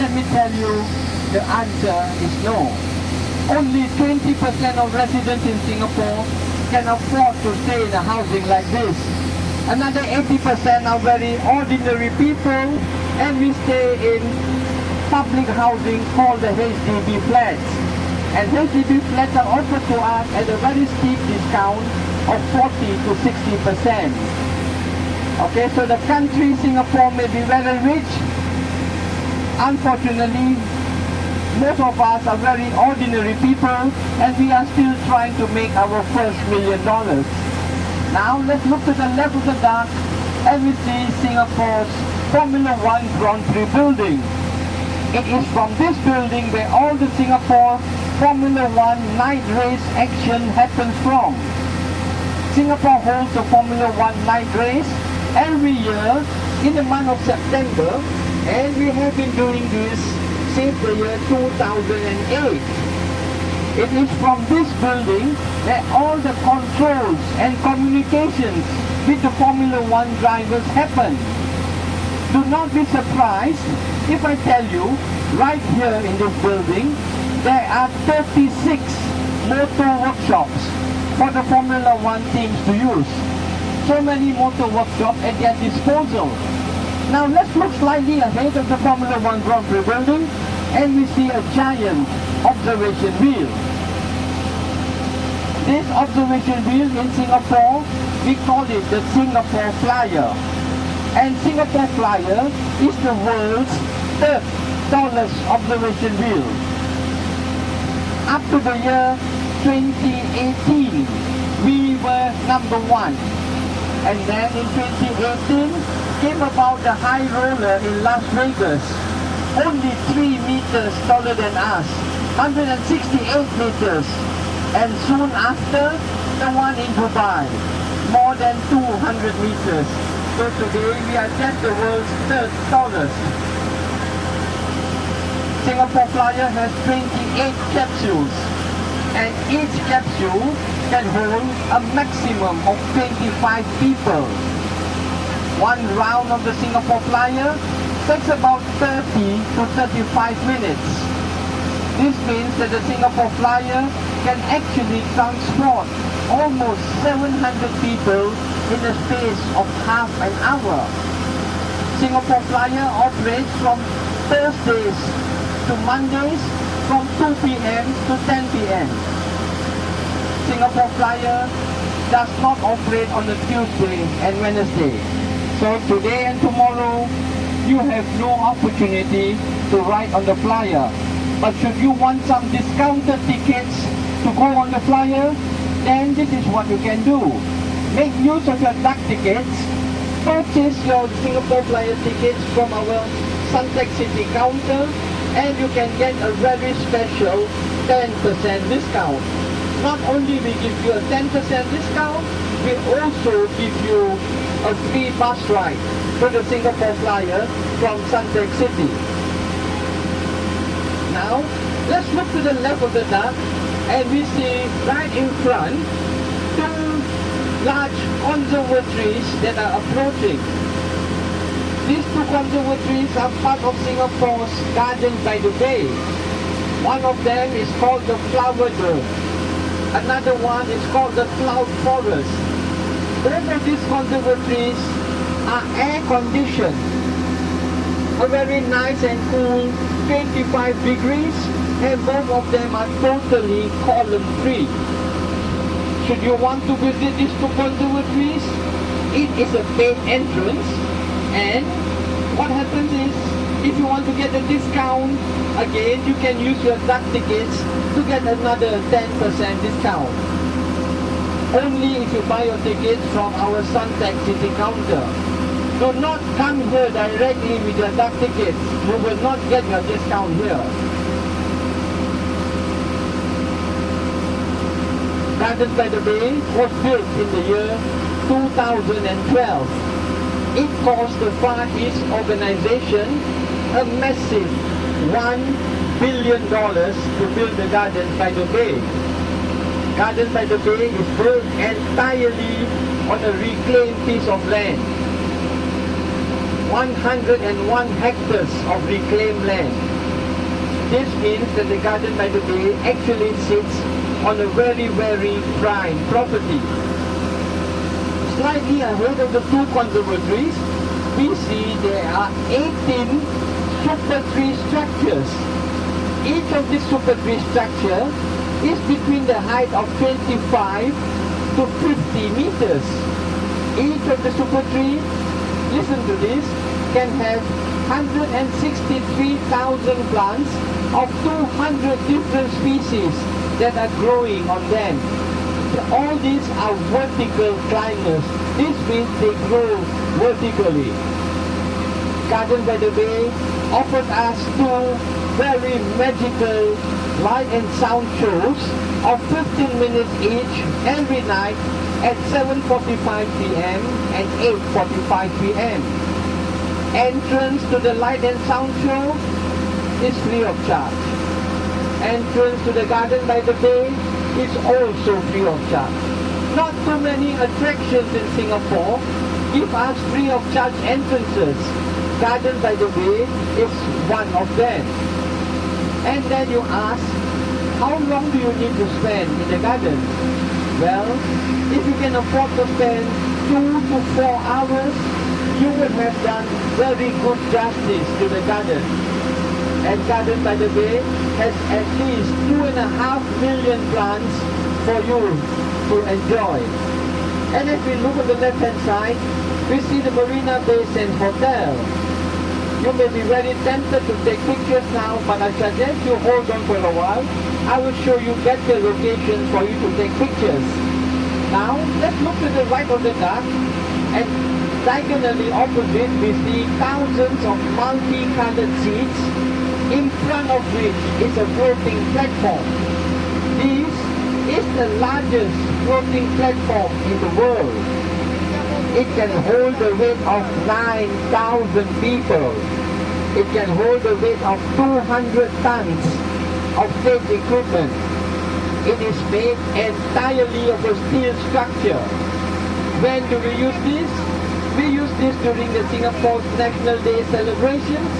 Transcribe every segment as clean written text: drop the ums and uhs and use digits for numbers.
Let me tell you, the answer is no. Only 20% of residents in Singapore can afford to stay in a housing like this. Another 80% are very ordinary people, and we stay in public housing called the HDB flats. And HDB flats are offered to us at a very steep discount of 40 to 60%. Okay, so the country Singapore may be very rich. Unfortunately, most of us are very ordinary people, and we are still trying to make our first $1 million. Now let's look to the left of the dark, and we see Singapore's Formula 1 Grand Prix building. It is from this building where all the Singapore Formula 1 night race action happens from. Singapore holds the Formula 1 night race every year in the month of September, and we have been doing this since the year 2008. It is from this building that all the controls and communications with the Formula 1 drivers happen. Do not be surprised if I tell you, right here in this building, there are 36 motor workshops for the Formula 1 teams to use. So many motor workshops at their disposal. Now let's look slightly ahead of the Formula 1 Grand Prix building, and we see a giant observation wheel. This observation wheel in Singapore, we call it the Singapore Flyer. And Singapore Flyer is the world's third tallest observation wheel. Up to the year 2018, we were number 1. And then in 2018, came about the high roller in Las Vegas. Only 3 meters taller than us, 168 meters. And soon after, the one in Dubai, more than 200 meters. So today, we are just the world's third tallest. Singapore Flyer has 28 capsules, and each capsule can hold a maximum of 25 people. One round of the Singapore Flyer takes about 30 to 35 minutes. This means that the Singapore Flyer can actually transport almost 700 people in the space of half an hour. Singapore Flyer operates from Thursdays to Mondays from 2 p.m. to 10 p.m. Singapore Flyer does not operate on a Tuesday and Wednesday. So today and tomorrow, you have no opportunity to ride on the Flyer. But should you want some discounted tickets to go on the Flyer, then this is what you can do. Make use of your duck tickets. Purchase your Singapore Flyer tickets from our Suntec City counter, and you can get a very special 10% discount. Not only we give you a 10% discount, we also give you a free bus ride to the Singapore Flyer from Suntec City. Now, let's look to the left of the duck, and we see right in front 2 large conservatories that are approaching. These 2 conservatories are part of Singapore's Gardens by the Bay. One of them is called the Flower Dome. Another one is called the Cloud Forest. Both of these conservatories are air-conditioned. A very nice and cool 25 degrees, and both of them are totally column-free. Should you want to visit these 2 conservatories, it is a paid entrance, and what happens is, if you want to get a discount, again, you can use your duck tickets to get another 10% discount. Only if you buy your tickets from our Suntec City counter. Do not come here directly with your duck tickets. You will not get your discount here. Gardens by the Bay was built in the year 2012. It cost the Far East organization a massive $1 billion to build the Gardens by the Bay. Gardens by the Bay is built entirely on a reclaimed piece of land. 101 hectares of reclaimed land. This means that the Garden by the Bay actually sits on a very, very prime property. Slightly ahead of the two conservatories, we see there are 18 super tree structures. Each of these super tree structure is between the height of 25 to 50 meters. Each of the super tree, listen to this, can have 163,000 plants of 200 different species that are growing on them. All these are vertical climbers. This means they grow vertically. Garden by the Bay offers us two very magical light and sound shows of 15 minutes each every night at 7:45 p.m. and 8:45 p.m. Entrance to the light and sound show is free of charge. Entrance to the Garden by the Bay is also free of charge. Not too many attractions in Singapore give us free of charge entrances. Garden by the Bay is one of them. And then you ask, how long do you need to spend in the garden? Well, if you can afford to spend 2 to 4 hours, you would have done very good justice to the garden. And Garden by the Bay has at least 2.5 million plants for you to enjoy. And if we look on the left-hand side, we see the Marina Bay Sands Hotel. You may be very tempted to take pictures now, but I suggest you hold on for a while. I will show you better locations for you to take pictures. Now, let's look to the right of the duck, and diagonally opposite we see thousands of multi-colored seats, in front of which is a floating platform. This is the largest floating platform in the world. It can hold the weight of 9,000 people. It can hold the weight of 200 tons of stage equipment. It is made entirely of a steel structure. When do we use this? We use this during the Singapore's National Day celebrations,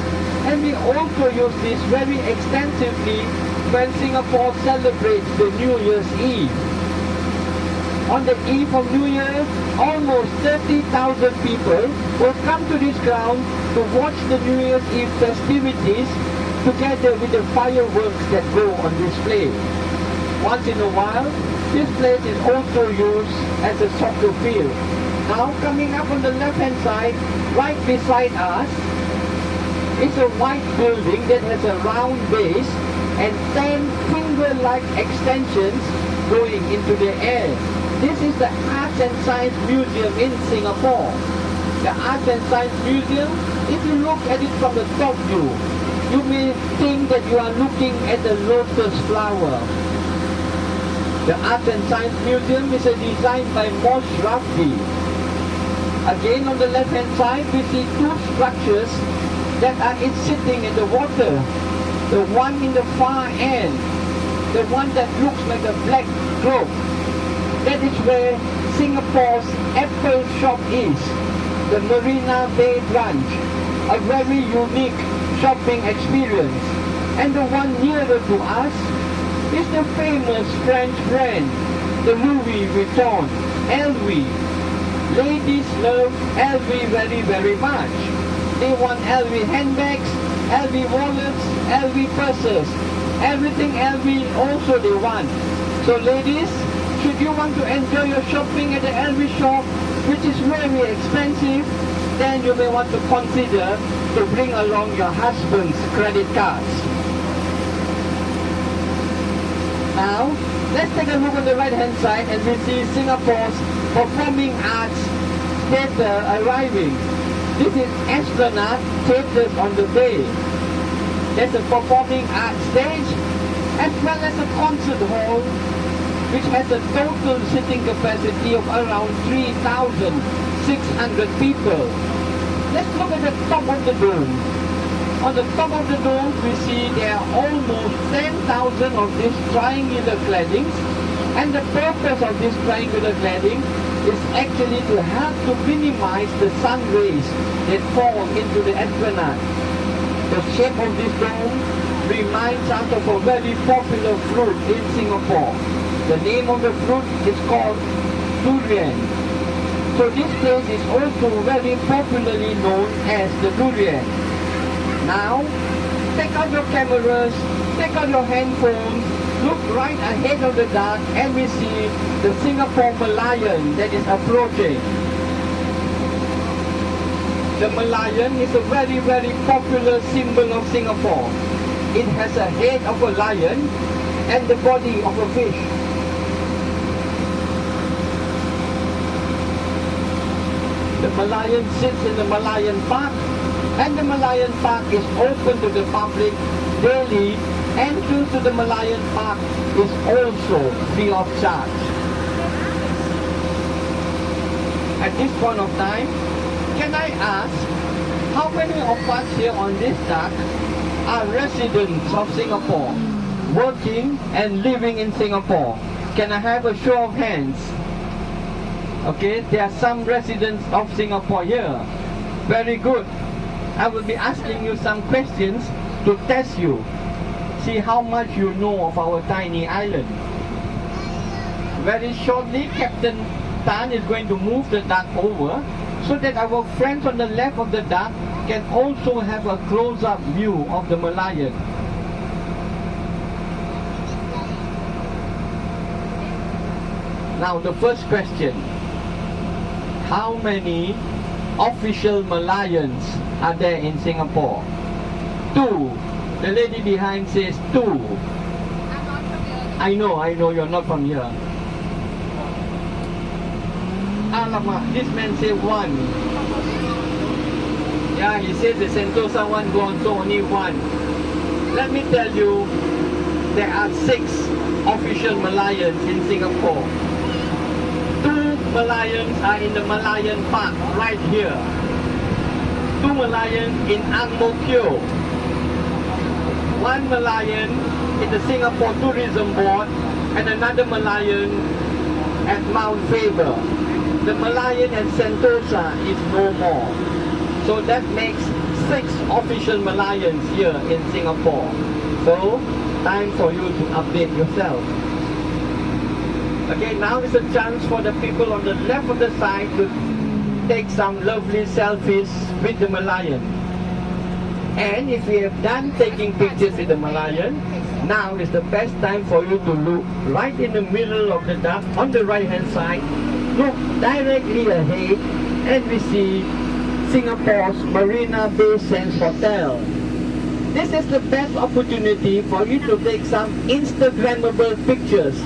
and we also use this very extensively when Singapore celebrates the New Year's Eve. On the eve of New Year, almost 30,000 people will come to this ground to watch the New Year's Eve festivities together with the fireworks that go on display. Once in a while, this place is also used as a soccer field. Now, coming up on the left-hand side, right beside us, is a white building that has a round base and 10 finger-like extensions going into the air. This is the Arts and Science Museum in Singapore. The Arts and Science Museum, if you look at it from the top view, you may think that you are looking at the lotus flower. The Arts and Science Museum is a design by Moshe Rafdi. Again, on the left-hand side, we see two structures that are sitting in the water. The one in the far end, the one that looks like a black cloak, that is where Singapore's Apple shop is, the Marina Bay branch, a very unique shopping experience. And the one nearer to us is the famous French brand, the Louis Vuitton, LV. Ladies love LV very, very much. They want LV handbags, LV wallets, LV purses. Everything LV also they want. So ladies, should you want to enjoy your shopping at the LV shop, which is very expensive, then you may want to consider to bring along your husband's credit cards. Now, let's take a look on the right-hand side and we see Singapore's Performing Arts Theatre arriving. This is Esplanade Theatres on the Bay. There's a performing arts stage as well as a concert hall which has a total sitting capacity of around 3,600 people. Let's look at the top of the dome. On the top of the dome, we see there are almost 10,000 of these triangular claddings, and the purpose of this triangular cladding is actually to help to minimize the sun rays that fall into the esplanade. The shape of this dome reminds us of a very popular fruit in Singapore. The name of the fruit is called durian. So this place is also very popularly known as the durian. Now, take out your cameras, take out your handphones, look right ahead of the duck and we see the Singapore Merlion that is approaching. The Merlion is a very, very popular symbol of Singapore. It has a head of a lion and the body of a fish. The Merlion sits in the Merlion Park, and the Merlion Park is open to the public daily. Entrance to the Merlion Park is also free of charge. At this point of time, can I ask, how many of us here on this duck are residents of Singapore, working and living in Singapore? Can I have a show of hands? Okay, there are some residents of Singapore here. Very good. I will be asking you some questions to test you. See how much you know of our tiny island. Very shortly, Captain Tan is going to move the duck over so that our friends on the left of the duck can also have a close-up view of the Merlion. Now the first question. How many official Merlions are there in Singapore? 2. The lady behind says 2. I know you're not from here. Alamak, this man said 1. Yeah, he says the Sentosa one gone, so only 1. Let me tell you, there are 6 official Merlions in Singapore. 2 Merlions are in the Merlion Park, right here. 2 Merlions in Ang Mo Kio. 1 Merlion in the Singapore Tourism Board and another Merlion at Mount Faber. The Merlion at Sentosa is no more. So that makes 6 official Merlions here in Singapore. So, time for you to update yourself. Okay, now is a chance for the people on the left of the side to take some lovely selfies with the Merlion. And if we have done taking pictures with the Merlion, now is the best time for you to look right in the middle of the duck on the right hand side. Look directly ahead and we see Singapore's Marina Bay Sands Hotel. This is the best opportunity for you to take some Instagrammable pictures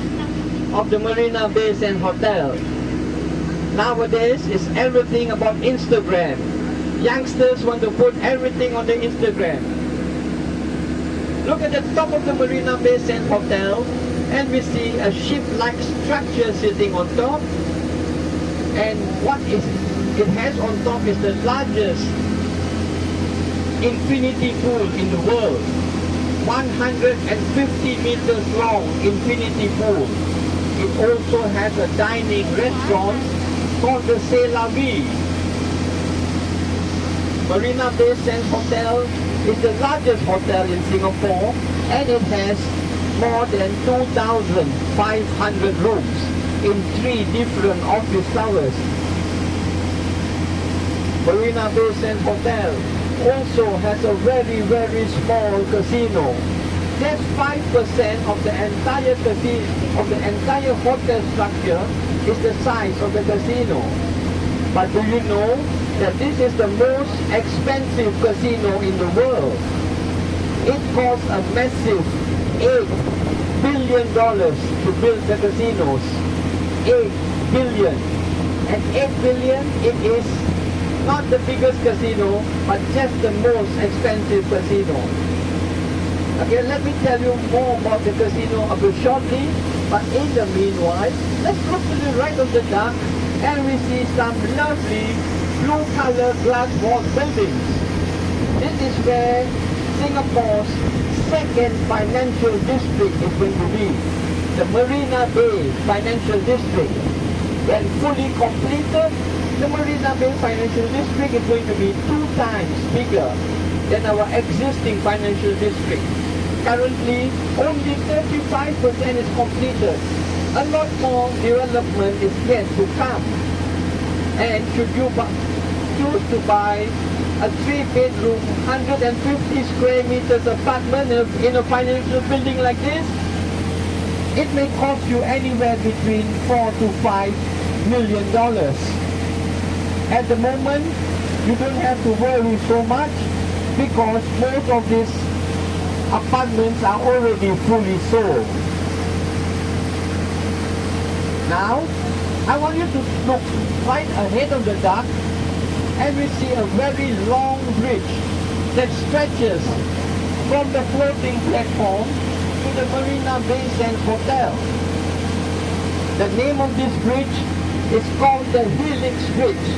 of the Marina Bay Sands Hotel. Nowadays, it's everything about Instagram. Youngsters want to put everything on the Instagram. Look at the top of the Marina Bay Sands Hotel and we see a ship-like structure sitting on top. And what it has on top is the largest infinity pool in the world. 150 meters long infinity pool. It also has a dining restaurant called the C'est La Vie. Marina Bay Sands Hotel is the largest hotel in Singapore and it has more than 2,500 rooms in 3 different office towers. Marina Bay Sands Hotel also has a very, very small casino. Just 5% of the entire casino, of the entire hotel structure is the size of the casino. But do you know that this is the most expensive casino in the world? It costs a massive $8 billion to build the casinos. 8 billion. And 8 billion, it is not the biggest casino, but just the most expensive casino. Okay, let me tell you more about the casino a bit shortly, but in the meanwhile, let's look to the right of the duck and we see some lovely blue color glass wall buildings. This is where Singapore's second financial district is going to be, the Marina Bay Financial District. When fully completed, the Marina Bay Financial District is going to be 2 times bigger than our existing financial district. Currently, only 35% is completed. A lot more development is yet to come. And should you choose to buy a 3-bedroom, 150 square meters apartment in a financial building like this, it may cost you anywhere between $4 to $5 million. At the moment, you don't have to worry so much because most of these apartments are already fully sold. Now, I want you to look right ahead of the duck and we see a very long bridge that stretches from the floating platform to the Marina Bay Sands Hotel. The name of this bridge is called the Helix Bridge.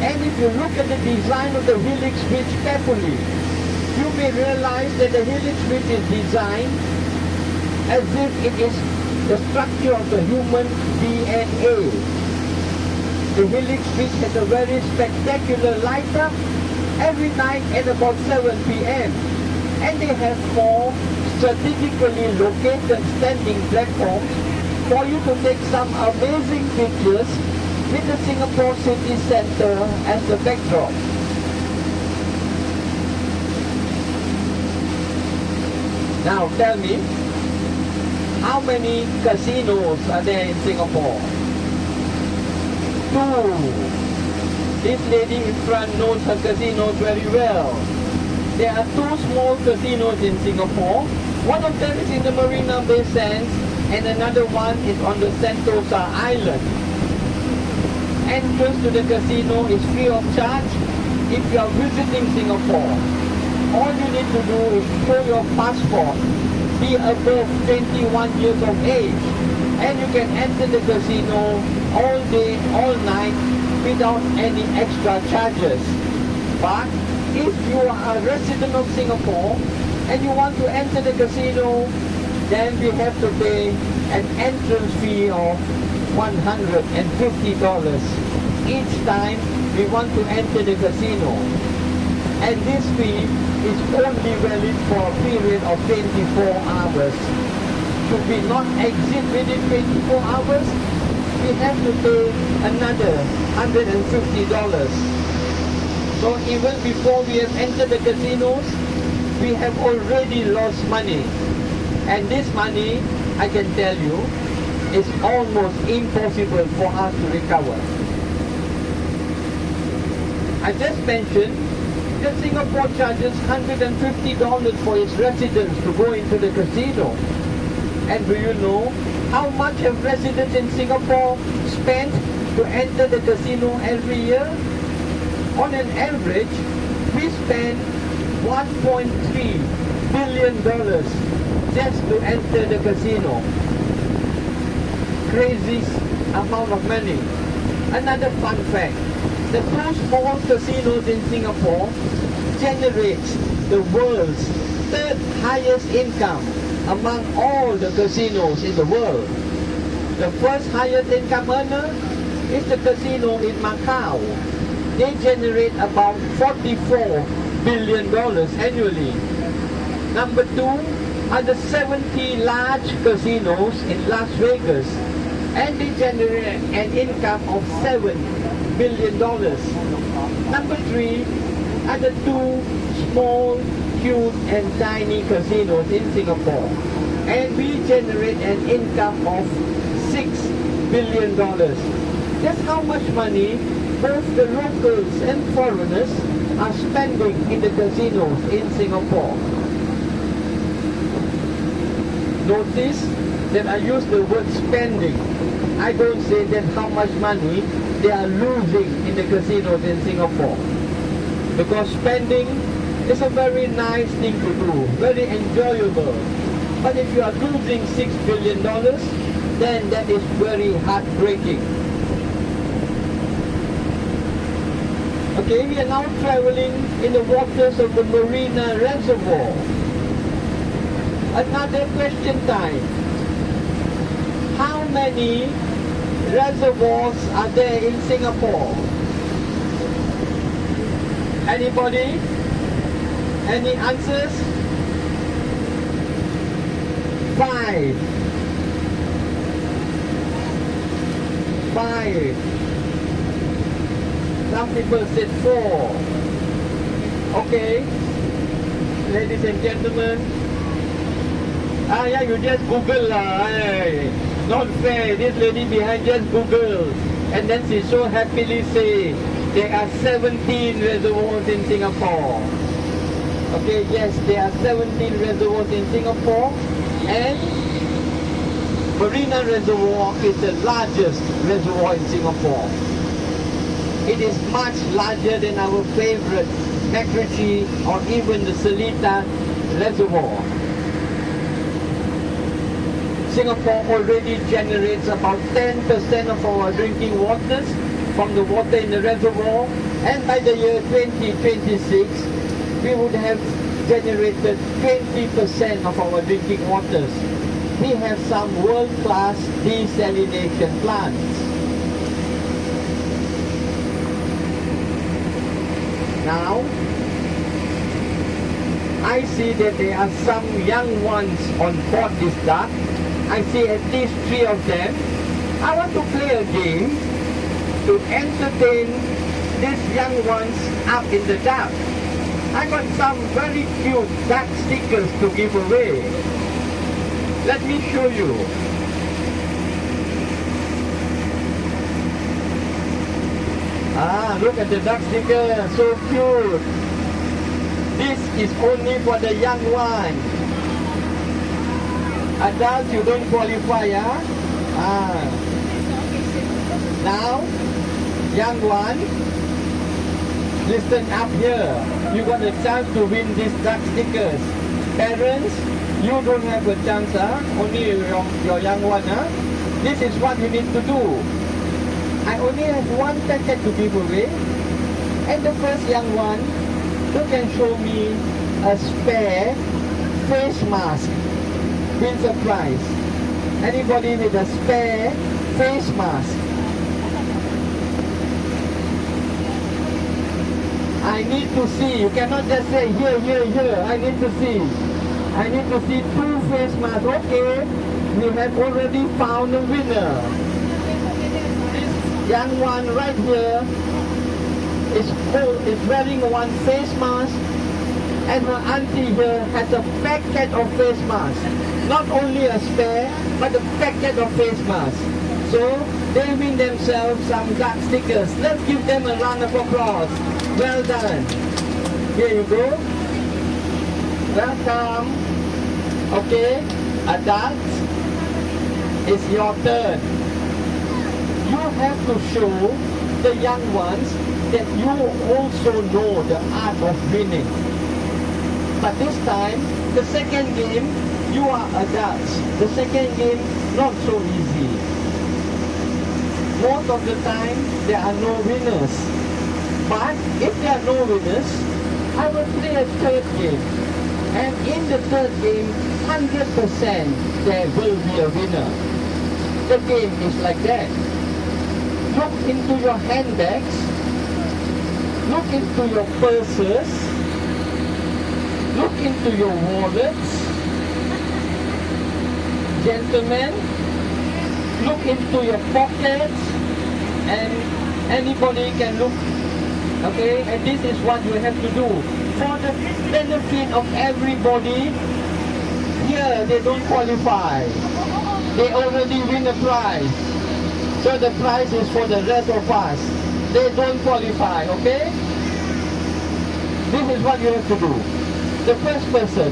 And if you look at the design of the Helix Bridge carefully, you may realize that the Helix Bridge is designed as if it is the structure of the human DNA. The Helix Bridge has a very spectacular light up every night at about 7 p.m. And they have 4 strategically located standing platforms for you to take some amazing pictures with the Singapore city center as the backdrop. Now tell me, how many casinos are there in Singapore? 2. This lady in front knows her casinos very well. There are 2 small casinos in Singapore. One of them is in the Marina Bay Sands and another one is on the Sentosa Island. Entrance to the casino is free of charge if you are visiting Singapore. All you need to do is show your passport, be above 21 years of age, and you can enter the casino all day, all night without any extra charges. But if you are a resident of Singapore and you want to enter the casino, then we have to pay an entrance fee of $150 each time we want to enter the casino. And this fee is only valid for a period of 24 hours. Should we not exit within 24 hours, we have to pay another $150. So even before we have entered the casinos, we have already lost money. And this money, I can tell you, is almost impossible for us to recover. I just mentioned that Singapore charges $150 for its residents to go into the casino. And do you know how much have residents in Singapore spent to enter the casino every year? On an average, we spend $1.3 billion just to enter the casino. Crazy amount of money. Another fun fact, the 2 small casinos in Singapore generate the world's 3rd highest income among all the casinos in the world. The first highest income earner is the casino in Macau. They generate about $44 billion annually. Number 2 are the 70 large casinos in Las Vegas, and they generate an income of $7 billion. Number 3 are the 2 small, cute and tiny casinos in Singapore, and we generate an income of $6 billion. That's how much money both the locals and foreigners are spending in the casinos in Singapore. Notice that I use the word spending. I don't say that how much money they are losing in the casinos in Singapore. Because spending is a very nice thing to do, very enjoyable. But if you are losing $6 billion, then that is very heartbreaking. Okay, we are now traveling in the waters of the Marina Reservoir. Another question time. How many reservoirs are there in Singapore? Anybody? Any answers? 5. 5. Some people said 4. Okay, ladies and gentlemen. Yeah, you just Google lah. Hey. Not fair. This lady behind just Google, and then she so happily say there are 17 reservoirs in Singapore. Okay, yes, there are 17 reservoirs in Singapore, and Marina Reservoir is the largest reservoir in Singapore. It is much larger than our favorite Macritchie or even the Seletar Reservoir. Singapore already generates about 10% of our drinking waters from the water in the reservoir, and by the year 2026, we would have generated 20% of our drinking waters. We have some world-class desalination plants. Now, I see that there are some young ones on board this duck. I see at least 3 of them. I want to play a game to entertain these young ones up in the duck. I got some very cute duck stickers to give away. Let me show you. Look at the duck sticker, so cute. This is only for the young one. Adults, you don't qualify, Now, young one, listen up here. You got a chance to win these duck stickers. Parents, you don't have a chance, only your young one. This is what you need to do. I only have one packet to give away, and the first young one who can show me a spare face mask wins a prize. Anybody with a spare face mask? I need to see. You cannot just say here, here, here. I need to see. I need to see 2 face masks. Okay, we have already found a winner. Young one right here is wearing one face mask, and her auntie here has a packet of face masks. Not only a spare, but a packet of face masks. So they win themselves some duck stickers. Let's give them a round of applause. Well done. Here you go. Welcome. Okay, adults, it's your turn. You have to show the young ones that you also know the art of winning. But this time, the second game, you are adults. The second game, not so easy. Most of the time, there are no winners. But if there are no winners, I will play a third game. And in the third game, 100% there will be a winner. The game is like that. Look into your handbags, look into your purses, look into your wallets. Gentlemen, look into your pockets, and anybody can look. Okay, and this is what you have to do. For the benefit of everybody, here they don't qualify. They already win the prize. So the prize is for the rest of us. They don't qualify, okay? This is what you have to do. The first person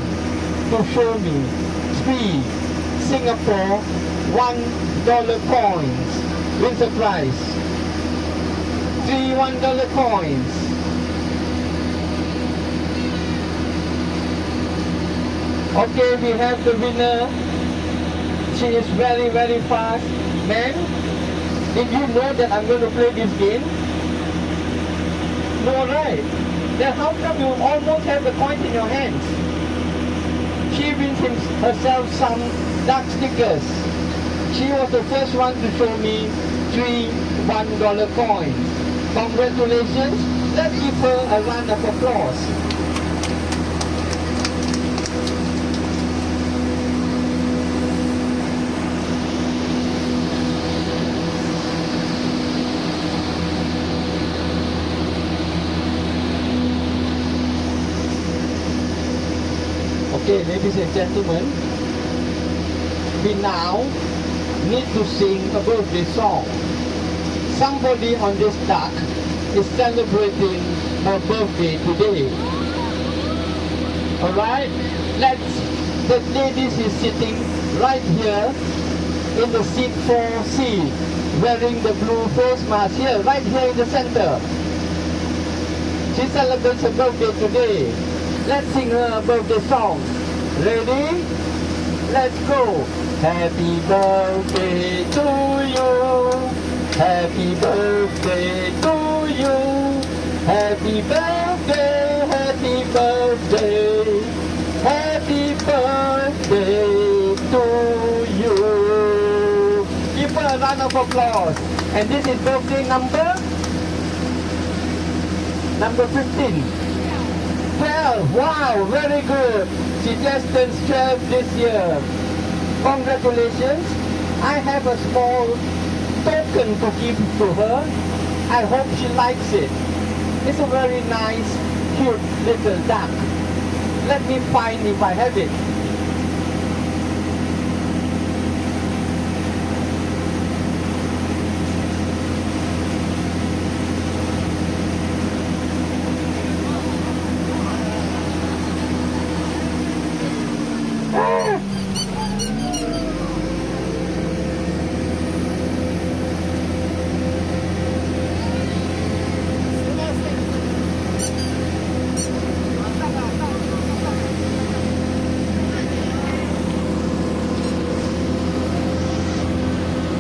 to show me 3 Singapore $1 coins wins the prize. 3 $1 coins. Okay, we have the winner. She is very, very fast. Ma'am, did you know that I'm going to play this game? No, right? Then how come you almost have the coin in your hands? She wins herself some duck stickers. She was the first one to show me 3 $1 coins. Congratulations. Let's give her a round of applause. Okay, ladies and gentlemen, we now need to sing a birthday song. Somebody on this duck is celebrating her birthday today. Alright, the lady is sitting right here in the seat 4C, wearing the blue face mask here, right here in the center. She celebrates her birthday today. Let's sing her birthday song. Ready? Let's go. Happy birthday to you. Happy birthday to you. Happy birthday, happy birthday. Happy birthday to you. Give her a round of applause. And this is birthday number 15. 12. Wow, very good. She just turned 12 this year. Congratulations. I have a small token to give to her. I hope she likes it. It's a very nice, cute little duck. Let me find if I have it.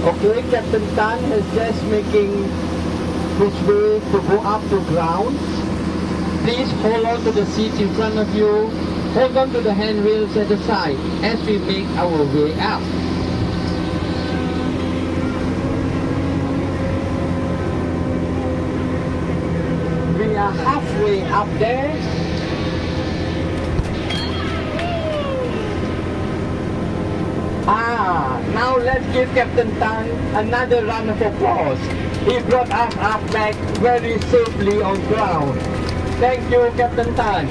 Okay, Captain Tan is just making his way to go up to ground. Please hold on to the seats in front of you. Hold on to the handrails at the side as we make our way up. We are halfway up there. Now let's give Captain Tan another round of applause. He brought us up back very safely on ground. Thank you, Captain Tan.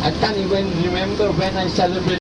I can't even remember when I celebrated